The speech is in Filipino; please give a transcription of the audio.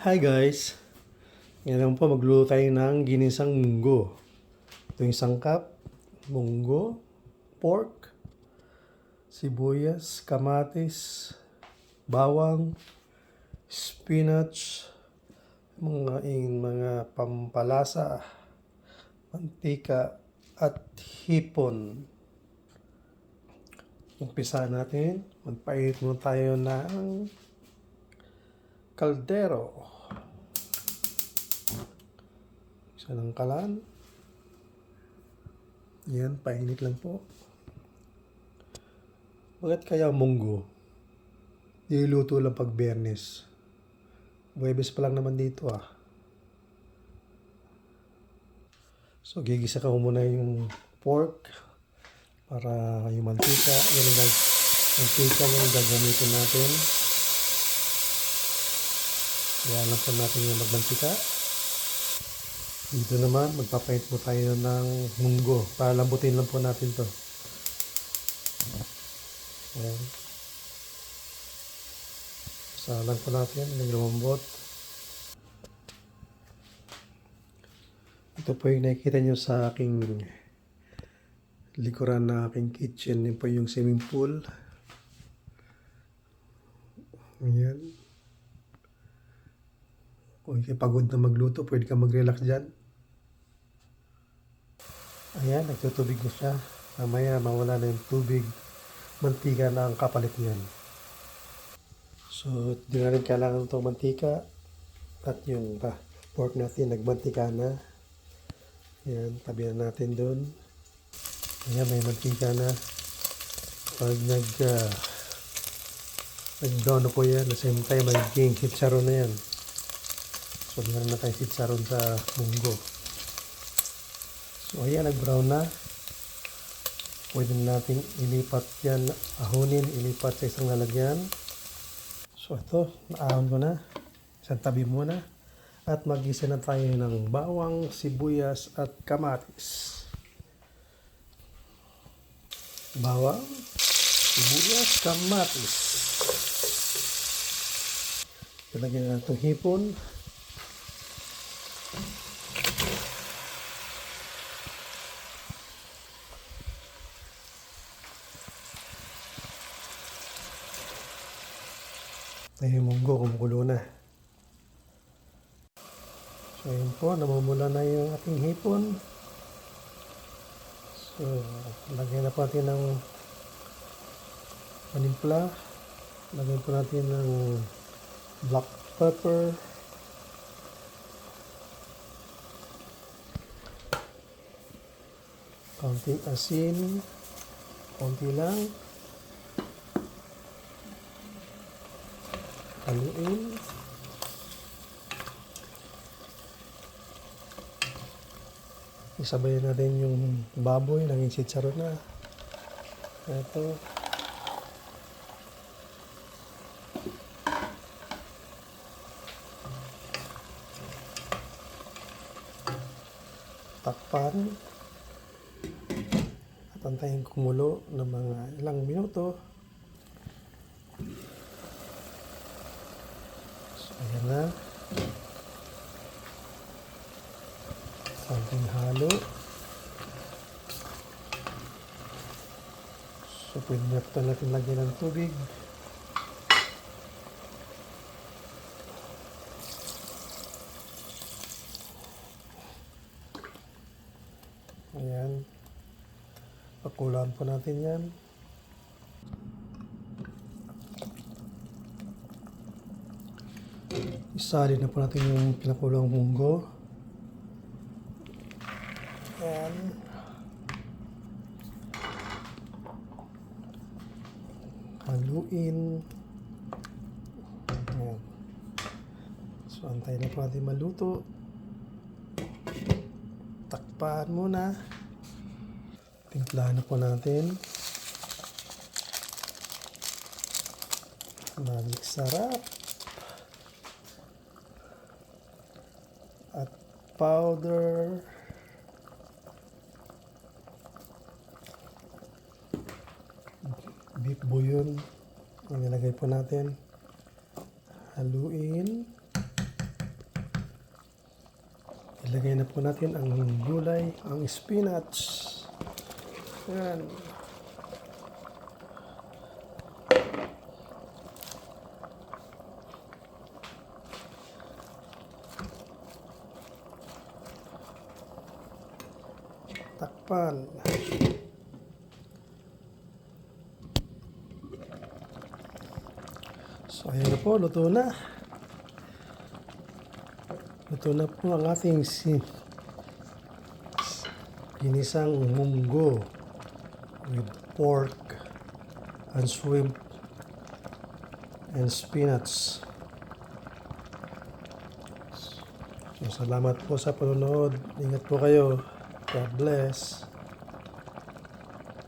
Hi guys! Ngayon po magluluto tayo ng ginisang munggo. Ito yung sangkap, munggo, pork, sibuyas, kamatis, bawang, spinach, mga pampalasa, mantika, at hipon. Umpisa natin, magpainit muna tayo ng kaldero. Isa ng kalan. Yan, painit lang po. Bakit kaya munggo? Niluluto lang pag Biyernes. Huwebes pa lang naman dito ah. So, gigisa ko muna yung pork para yung mantika. Yan ang mantika yung gagamitin natin. Yan lang po natin yung magmantika. Dito naman, magpapainit po tayo ng munggo. Palambutin lang po natin to. Ayan. Salang po natin, yung lumambot. Ito po yung nakikita nyo sa aking likuran na aking kitchen. Yan po yung swimming pool. Ayan. Kung ikay pagod na magluto, pwede ka mag-relax dyan. Ayan, nagtutubig na siya. Mamaya mawala na yung tubig. Mantika na ang kapalit niyan. So, di na rin kailangan itong mantika. At yung pork natin, nagmantika na. Ayan, tabihan natin doon. Ayan, may mantika na. Pag nag-brown na po yan, the same time, magiging chicharon na yan. So, meron na tayo chicharon sa munggo. So, ayan, nag-brown na. Pwede natin ilipat yan, ahunin, ilipat sa isang lalagyan. So, ito, naahon ko na. Isang tabi muna. At mag-isa na tayo ng bawang, sibuyas, at kamatis. Bawang, sibuyas, kamatis. Ilagyan na itong hipon. Ay, yung munggo, kumukulo na. So, yun po, namumula na yung ating hipon. So, lagyan na po natin ng panimpla. Lagyan po natin ng black pepper. Konting asin. Konti lang. Haluin. Isabayan natin yung baboy, naging chicharon na. Ito. Takpan. At antayin kumulo ng mga ilang minuto. So, ayan na. Konting halo. So, pwede na ito natin lagyan ng tubig. Ayan. Pakulaan po natin yan. Isalin na po natin yung pinakulang munggo. Ayan. Haluin. Ayan. So, antayin na po natin maluto. Takpan muna. Timplahan na po natin. Magic sarap. At powder. Beef bouillon. Ang nilagay po natin. Haluin. Ilagay na po natin ang gulay, ang spinach. Yan. Takpan. So, ayan na po, luto na. Luto na po ang ating ginisang munggo with pork and shrimp and spinach. So, salamat po sa panonood. Ingat po kayo. God bless.